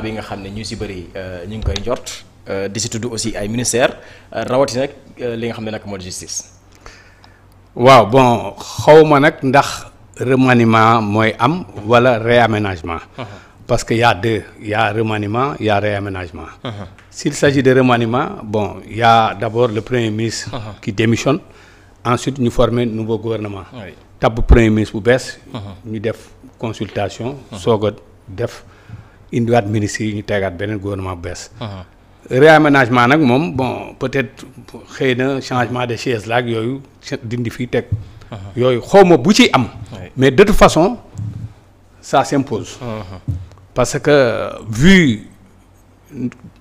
bi nga xam ne ñu si bëri ñu ngi koy njort di si tudd aussi ay ministères rawatina li nga xam ne nag moo di justice. waaw bon xawma nag ndax remaniement mooy am wala réaménagement. Parce que y a deux, il y a remaniement, il y a réaménagement. S'il s'agit de remaniement, bon, il y a d'abord le Premier ministre qui démissionne, ensuite ñu former nouveau gouvernement. Tabb Premier ministre bu bees. ñu def consultation. soog a def indiwaat ministres yi ñu tegaat beneen gouvernement bu bees. Réaménagement nag moom bon peut-être xëy na changement de chaise la ak yooyu dindi fii teg. yooyu xawma bu ci am. mais de toute façon ça s'impose. Parce que vu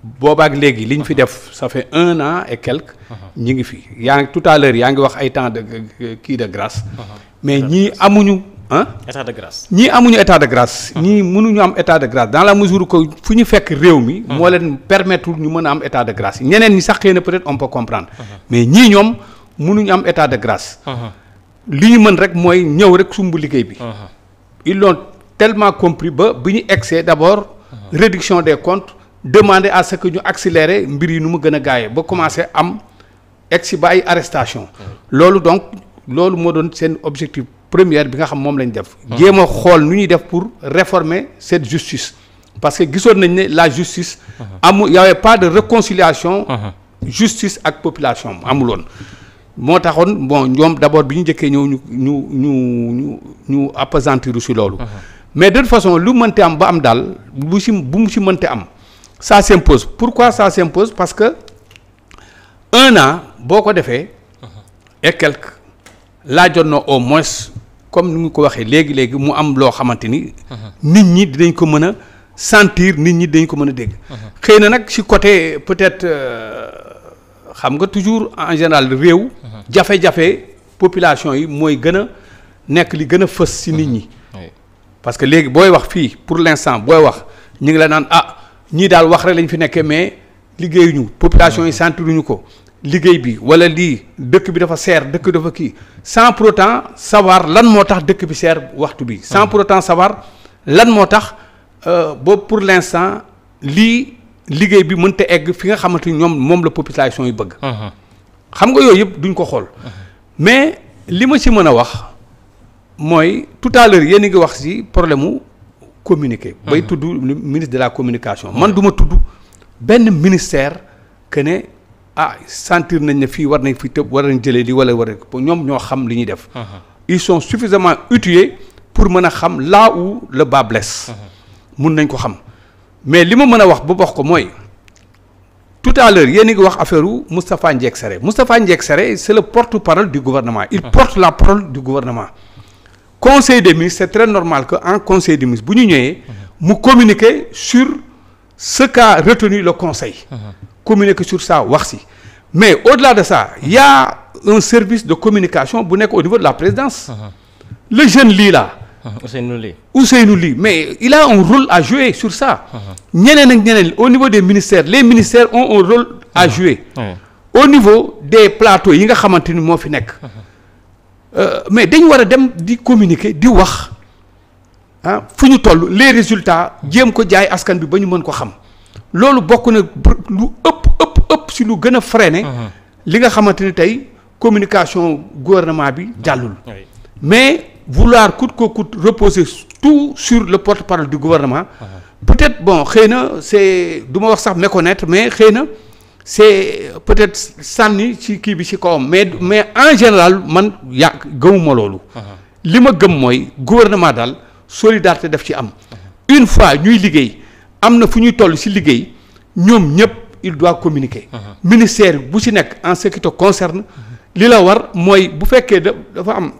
boobaak léegi li ñu fi def ça fait 1 an et quelques. ñi ngi fi yaa ngi tout à l'heure yaa ngi wax ay temps de kii de grâce. mais ñii amuñu état de grâce. ñii amuñu état de grâce. ñii mënuñu am état de grâce dans la mesure que fu ñu fekk réew mi. moo leen permettre ñu mën a am état de grâce ñeneen ñi sax xëy na peut-être on peut comprendre. mais ñii ñoom mënuñu am état de grâce. li ñu mën rek mooy ñëw rek sumb liggéey bi. ils l'ont tellement compris ba bi ñu egsee d'abord réduction des comptes demander à ce que ñu accélérer mbir yi nu mu gën a gaawee ba commencer am egsi ba ay arrestation loolu donc loolu moo doon seen objectif premier bi nga xam moom lañ def jéem a xool nu ñuy def pour réformer cette justice parce que gisoon nañ ne la justice y avait pas de réconciliation justice ak population amuloon moo taxoon bon ñoom d'abord bi ñu njëkkee ñëw ñu appesantir ci loolu mais de toute façon lu mënte am ba am daal bu mu ci mënte am ça s'impose pourquoi ça s'impose parce que 1 an boo ko defee et quelque laajoon na au moins comme ni ñu ko waxee léegi mu am loo xamante ni nit ñi dinañ ko mën a sentir nit ñi dinañ ko mën a dégg xëy na nag ci côté peut-être xam nga toujours en général réew jafe-jafe population yi mooy gën a nekk li gën a fës ci nit ñi parce que léegi booy wax fii pour l'instant booy wax ñu ngi la naan ñii daal wax rek lañ fi nekkee mais liggéeyuñu population yi sentiruñu ko liggéey bi wala lii dëkk bi dafa seer dëkk dafa kii sans pour autant savoir lan moo tax dëkk bi seer waxtu bi sans pour autant savoir lan moo tax boobu pour l'instant lii liggéey bi mënta egg fi nga xamante ni ñoom moom la population yi bëgg xam nga yooyu yëpp duñ ko xool mais li ma ci mën a wax mooy tout à l'heure yéen a ngi wax ci problème mu communiquer bay tudd ministre de la communication man du ma tudd benn ministère que ne sentir nañ ne fii war nañ fi tëb war nañ jëlee li wala war ñoom ñoo xam li ñuy def ils sont suffisamment outillés pour mën a xam là où le bas blesse mun nañ ko xam mais li ma mën a wax ba wax ko mooy tout à l'heure yéen a ngi wax affaire u Moustapha Ndiek Séré c'est le porte-parole du gouvernement il porte la parole du gouvernement conseil des ministres c'est très normal que en conseil des ministres bu ñu ñëwee mu communiquer sur ce qu'a retenu le conseil communiquer sur ça wax si mais au-delà de ça il y a un service de communication bu nekk au niveau de la présidence le jeune lii là Ousseynou Ly mais il a un rôle à jouer sur ça ñeneen ak ñeneen au niveau des ministères les ministères ont un rôle à jouer au niveau des plateaux yi nga xamante ni moo fi nekk mais dañu war a dem di communiquer di wax fu ñu toll les résultats jéem ko jaay askan bi ba ñu mën ko xam loolu bokk na lu ëpp si lu gën a freiner li nga xamante ni tey communication gouvernement bi jàllul mais vouloir coûte que coûte reposer tout sur le porte-parole du gouvernement peut-être bon xëy na c'est du ma wax sax méconnaître mais xëy na c'est peut-être sànni ci kii bi ci kawam mais en général man gëmuma loolu li ma gëm mooy gouvernement daal solidarité daf ci am une fois ñuy liggéey am na fu ñuy toll ci liggéey ñoom ñëpp il doit communiquer ministère bu ci nekk en ce qui te concerne li la war mooy bu fekkee dafa am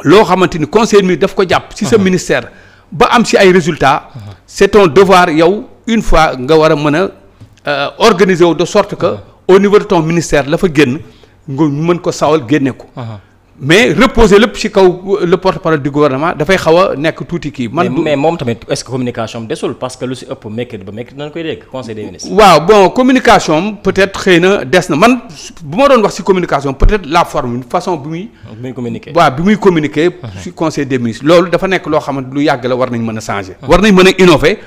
loo xamante ni conseil mi daf ko jàpp ci sa ministère ba am ci ay résultats c'est ton devoir yow une fois nga war a mën a organiser wu de sorte que au niveau de ton ministère la fa génn nga mën ko sawal génne ko mais reposer lépp ci kaw le porte-parole du gouvernement dafay xaw a nekk tuuti kii. mais moom tamit est-ce que communication desul parce que lu ci ëpp mercredi ba mercredi nañ koy dégg conseil des ministres. waaw bon communication peut-être xëy na des na man bu ma doon wax ci communication peut-être la forme façon bi muy communiquer. waaw bi muy communiquer. ci conseil des ministres loolu dafa nekk loo xamante lu yàgg la war nañ mën a changer. war nañ mën a innover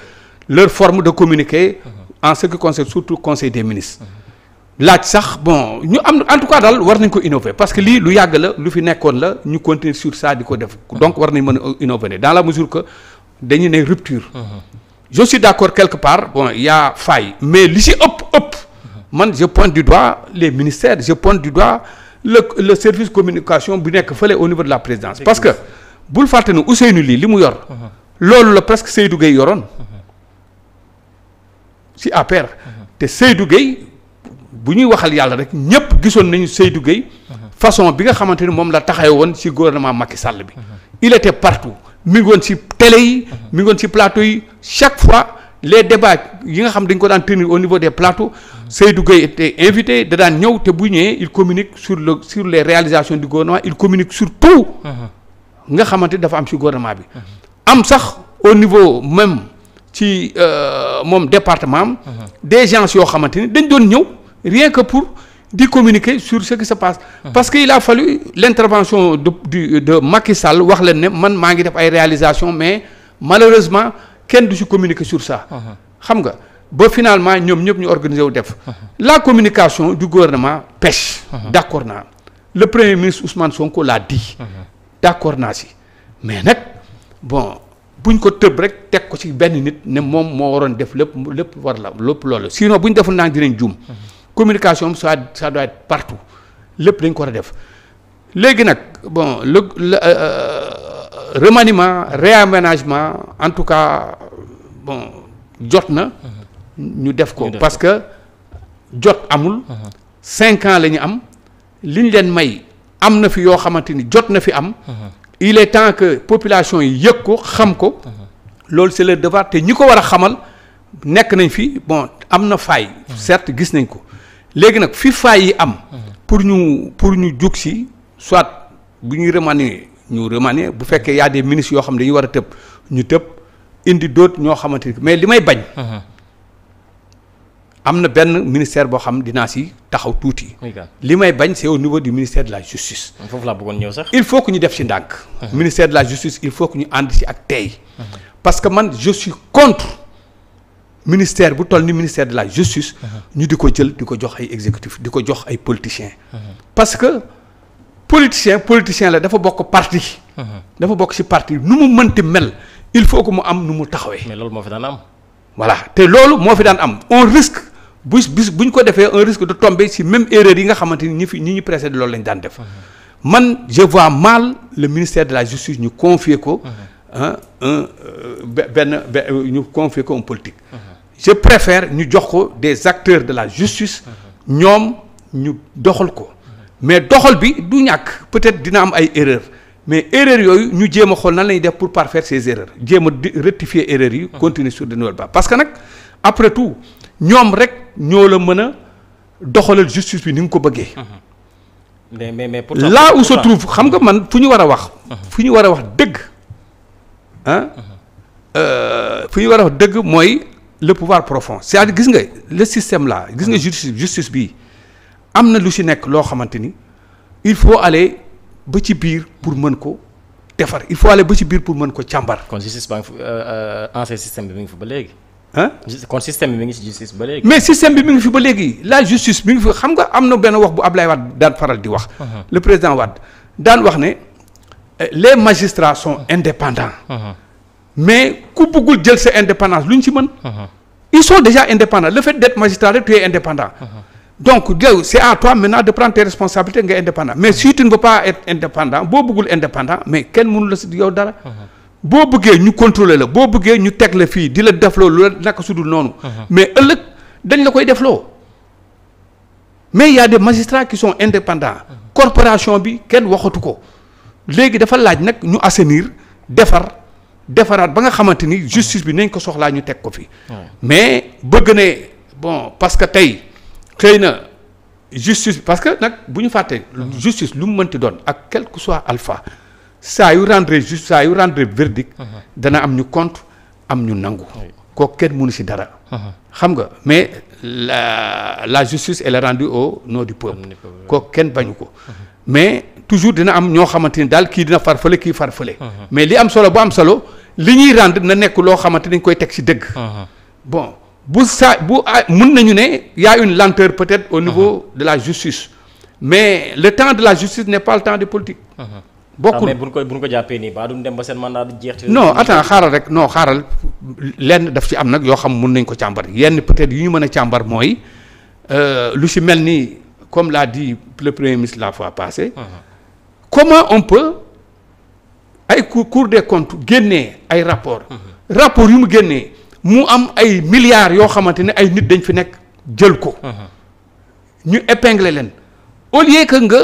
leur forme de communiquer en ce qui concerne surtout conseil des ministres laaj sax bon ñu am en tout cas daal war nañ ko innover parce que lii lu yàgg la lu fi nekkoon la ñu continuer sur ça di ko def donc war nañ mën a innover dans la mesure que dañu ne rupture je suis d'accord quelque part bon il y a faille mais li si ëpp man je pointe du doigt les ministères je pointe du doigt le service communication bu nekk fële au niveau de la présidence parce que bul fàtte ne Ousseynou lii li mu yor loolu la presque Seydou Gueye yoroon si APR te Seydou Gueye bu ñuy waxal yàlla rek ñëpp gisoon nañu Seydou Gueye façon bi nga xamante ni moom la taxawee woon ci gouvernement Macky Sall bi il était partout mi ngi woon ci télé yi mi ngi woon ci plateau yi chaque fois les débats yi nga xam dañ ko daan tenir au niveau des plateaux Seydou Gueye était invité da daan ñëw te bu ñëwee il communique sur les réalisations du gouvernement il communique sur tout nga xamante dafa am ci gouvernement bi am sax au niveau même ci moom département am des gens yoo xamante ni dañ doon ñëw rien que pour di communiquer sur ce qui se passe parce que il a fallu l'intervention de Macky Sall wax leen ne man maa ngi def ay réalisations mais malheureusement kenn du ci communiquer sur ça xam nga ba finalement ñoom ñëpp ñu organiser wu def la communication du gouvernement pêche d'accord naa le premier ministre Ousmane Sonko l'a dit d'accord naa si mais nag bon buñ ko tëb rek teg ko ci benn nit ne moom moo waroon def lépp war la lépp loolu sinon buñ deful naa dinañ juum communication ça doit être partout lépp dañ ko war a def léegi nag bon le remaniement réaménagement en tout cas bon jot na ñu def ko parce que jot amul 5 ans la ñu am li ñu leen may am na fi yoo xamante ni jot na fi am il est temps que population yi yëg ko xam ko loolu c'est leur devoir te ñi ko war a xamal nekk nañ fi bon am na faille certes gis nañ ko léegi nag fi faille yi am pour ñu jug si soit bu ñuy remanier ñu remanier bu fekkee y a des ministres yoo xam ne dañuy war a tëb ñu tëb indi d'autres ñoo xamante ni mais li may bañ am na benn ministère boo xam dinaa si taxaw tuuti li may bañ c'est au niveau du ministère de la justice foofu laa bëggoon ñëw sax il faut que ñu def si ndànk ministère de la justice il faut que ñu ànd si ak tey parce que man je suis contre ministère bu toll ni ministère de la justice ñu di ko jël di ko jox ay exécutif di ko jox ay politiciens parce que politicien la dafa bokk parti dafa bokk ci parti nu mu mënti mel il faut que mu am nu mu taxawee mais loolu moo fi daan am voilà te loolu moo fi daan am on risque bu ñu ko defee un risque de tomber ci même erreur yi nga xamante ni ñi ñu précédé loolu lañ daan def man je vois mal le ministère de la justice ñu confier ko ñu confier ko un politique je préfère ñu jox ko des acteurs de la justice ñoom ñu doxal ko mais doxal bi du ñàkk peut-être dina am ay erreurs mais erreurs yooyu ñu jéem a xool nan la ñuy def pour parfaire ces erreurs jéem a rectifier erreurs yi continuer sur de nouvelles bases parce que nag après tout ñoom rek ñoo la mën a doxalal justice bi ni nga ko bëggee mais là où se trouve xam nga man fu ñu war a wax fu ñu war a wax dëgg fu ñu war a wax dëgg mooy le pouvoir profond c'est-à-dire gis nga le système là gis nga justice bii am na lu ci nekk loo xamante ni il faut aller ba ci biir pour mën ko defar il faut aller ba ci biir pour mën ko càmbar. kon justice baa ngi fi ancien système bi mi ngi fi ba léegi. ah kon système bi mi ngi ci justice ba léegi. mais système bi mi ngi fi ba léegi la justice mi ngi fi xam nga am na benn wax bu Ablaye Wade daan faral di wax. le président Wade daan wax ne les magistrats sont indépendants. mais ku bëggul jël sa indépendance lu ñu ci mën. ils sont déjà indépendants le fait d'être magistrat rek tu es indépendant. donc c'est à toi maintenant de prendre tes responsabilités nga indépendant mais si tu ne veux pas être indépendant boo bëggul indépendant mais kenn mënu la si yow dara. boo bëggee ñu contrôler la boo bëggee ñu teg la fii di la defloo lu la naka sudul noonu. mais ëllëg dañ la koy defloo. mais il y a des magistrats qui sont indépendants. corporation bi kenn waxatu ko. léegi dafa laaj nag ñu assainir defaraat ba nga xamante ni justice bi nañ ko soxlaa ñu teg ko fi. mais bëgg ne bon parce que tey xëy na justice parce que nag bu ñu fàttee justice lu mu mënti doon ak quel que soit alpha saa yu rendre verdict dana am ñu contre am ñu nangu kooku kenn mënu ci dara xam nga mais la justice elle est rendue au nom du peuple kooku kenn bañu ko mais toujours dina am ñoo xamante ni daal kii dina farfale kii farfale mais li am solo bu am solo li ñuy rendre na nekk loo xamante dañ koy teg ci dëgg. bon mun nañu ne y a une lenteur peut-être au niveau de la justice mais le temps de la justice n'est pas le temps de politique. bokkul mais bu ñu ko jàppee nii ba duñ dem ba seen mandat di jeex. non attends xaaral lenn daf ci am nag yoo xam mun nañ ko càmbar yenn peut-être yu ñu mën a càmbar mooy lu ci mel ni comme l'a dit le premier ministre la fois passée. comment on peut ay Cour des comptes génnee ay rapport yu mu génnee mu am ay milliards yoo xamante ne ay nit dañ fi nekk jël ko. ñu épingler leen au lieu que nga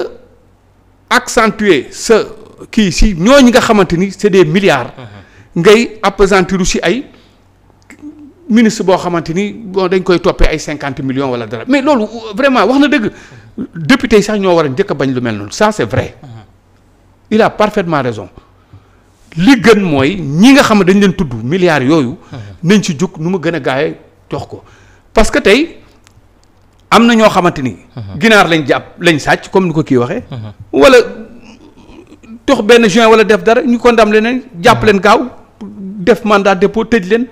accentuer sa kii si ñooñu nga xamante ni c'est des milliards. ngay appesantiru si ay ministre boo xamante ni bon dañ koy toppee ay 50 millions wala dara mais loolu vraiment wax na dëgg député yi sax ñoo war a njëkk a bañ lu mel noonu ça c'est vrai. Il a parfaitement raison li gën mooy ñi nga xam ne dañ leen tudd milliards yooyu. nañ ci jóg nu mu gën a gaawee jox ko parce que tey am na ñoo xamante ni. ginaar lañ sàcc comme ni ko kii waxee. wala dox benn juin wala def dara ñu condamné leen jàpp leen gaaw def mandat dépôt tëj leen.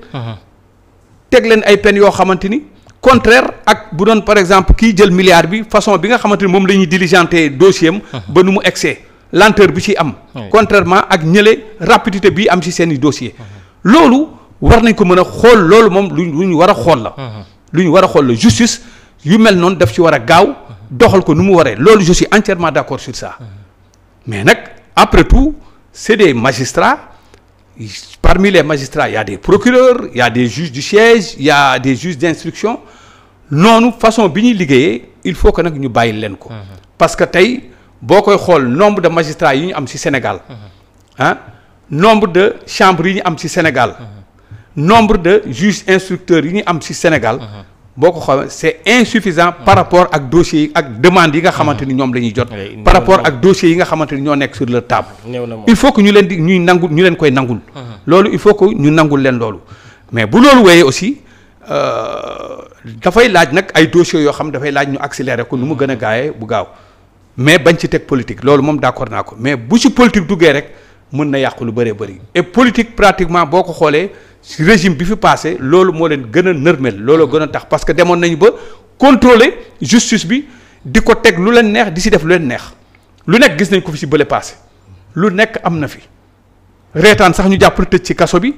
teg leen ay peines yoo xamante ni contraire ak bu doon par exemple kii jël milliard bi façon bi nga xamante ni moom la ñuy diligenter dossier am. ba nu mu excès. lenteur bi ci am. contrairement ak ñële rapidité bi am ci seen i dossier loolu war nañ ko mën a xool loolu moom lu ñu war a xool la. lu ñu war a xool la justice yu mel noonu daf ci war a gaaw doxal ko nu mu waree loolu je suis entièrement d'accord sur ça mais nag après tout c'est des magistrats parmi les magistrats il y a des procureurs il y a des juges du siège il y a des juges d'instruction noonu façon bi ñuy liggéeyee il faut que nag ñu bàyyi leen ko. parce que tey. boo koy xool nombre de magistrats yi ñu am ci Sénégal nombre de chambres yi ñu am ci Sénégal nombre de juges instructeurs yi ñu am ci Sénégal boo ko xoolee c'est insuffisant par rapport ak dossiers yi ak demandes yi nga xamante ni ñoom la ñuy jot par rapport ak dossiers yi nga xamante ni ñoo nekk sur leur table il faut que ñu leen koy nangul loolu il faut que ñu nangul leen loolu mais bu loolu wéyee aussi dafay laaj nag ay dossiers yoo xam dafay laaj ñu accélérer ko nu mu gën a gaawee bu gaaw mais bañ ci teg politique loolu moom d'accord naa ko mais bu ci politique duggee rek mën na yàqu lu bëree bëri et politique pratiquement boo ko xoolee ci régime bi fi passé loolu moo leen gën a nërmel loolu gën a tax parce que demoon nañu ba contrôler justice bi di ko teg lu leen neex di ci def lu leen neex lu nekk gis nañ ko fi ci bële passé lu nekk am na fi reetaan sax ñu jàpp tëj ci kaso bi.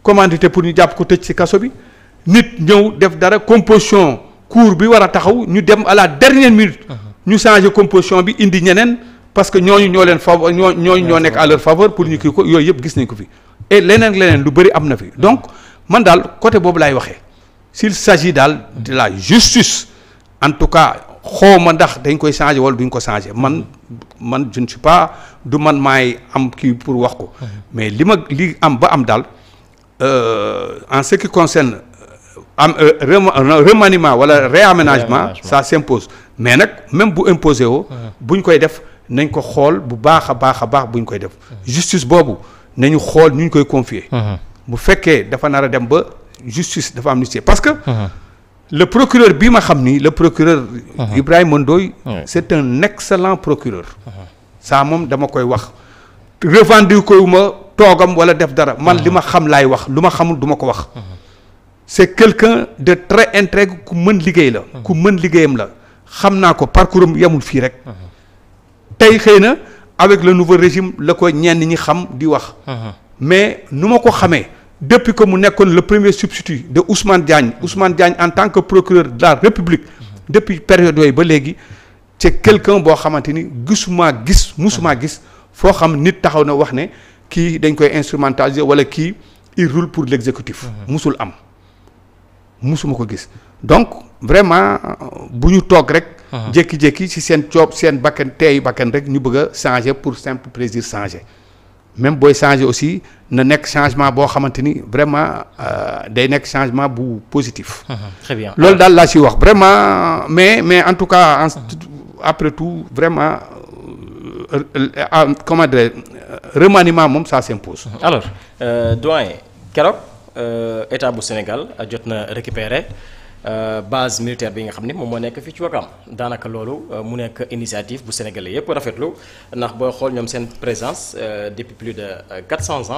commandité pour ñu jàpp ko tëj ci kaso bi nit ñëw def dara composition cour bi war a taxaw ñu dem à la dernière minute. ñu changer composition bi indi ñeneen parce que ñooñu ñoo leen faveur ñoo nekk à leur faveur pour ñu kii ko yooyu yëpp gis nañ ko fi et leneen lu bëri am na fi donc man daal côté boobu laay waxee s'il s'agit daal de la justice en tout cas xawma ndax dañ koy changer wala duñ ko changer man je ne suis pas du man maay am kii pour wax ko mais li am ba am daal en ce qui concerne am remaniement wala réaménagement ça s'impose mais nag même bu imposé woo buñ koy def nañ ko xool bu baax a baax buñ koy def justice boobu nañu xool ñu koy confier bu fekkee dafa nar a dem ba justice dafa amnistie parce que le procureur bii ma xam ni le procureur Ibrahima Ndoye c'est un excellent procureur ça moom dama koy wax revendiquer wu ma toogam wala def dara man li ma xam laay wax lu ma xamul du ma ko wax c'est quelqu'un de très intègre ku mën liggéey la ku mën liggéeyam la xam naa ko parcours am yemul fii rek tey xëy na avec le nouveau régime la ko ñenn ñi xam di wax mais nu ma ko xamee depuis que mu nekkoon le premier substitut de Ousmane Diagne en tant que procureur de la République depuis période yooyu ba léegi c'est quelqu'un boo xamante ni musuma gis foo xam nit taxaw na wax ne kii dañ koy instrumentaliser wala kii il roule pour l'exécutif musul am musuma ko gis donc vraiment bu ñu toog rek jékki-jékki ci seen coob seen bakkan teeyu bakkan rek ñu bëgg a changer pour simple plaisir changer même booy changer aussi na nekk changement boo xamante ni vraiment day nekk changement bu positif très bien loolu daal laa ci wax vraiment mais en tout cas après tout vraiment comment dire remaniement moom ça s'impose alors doyen keroog état bu Sénégal jot na récupérer base militaire bi nga xam ne moom moo nekk fii ci Ouakam daanaka loolu mu nekk initiative bu sénégalais yëpp rafetlu ndax booy xool ñoom seen présence depuis plus de 400 ans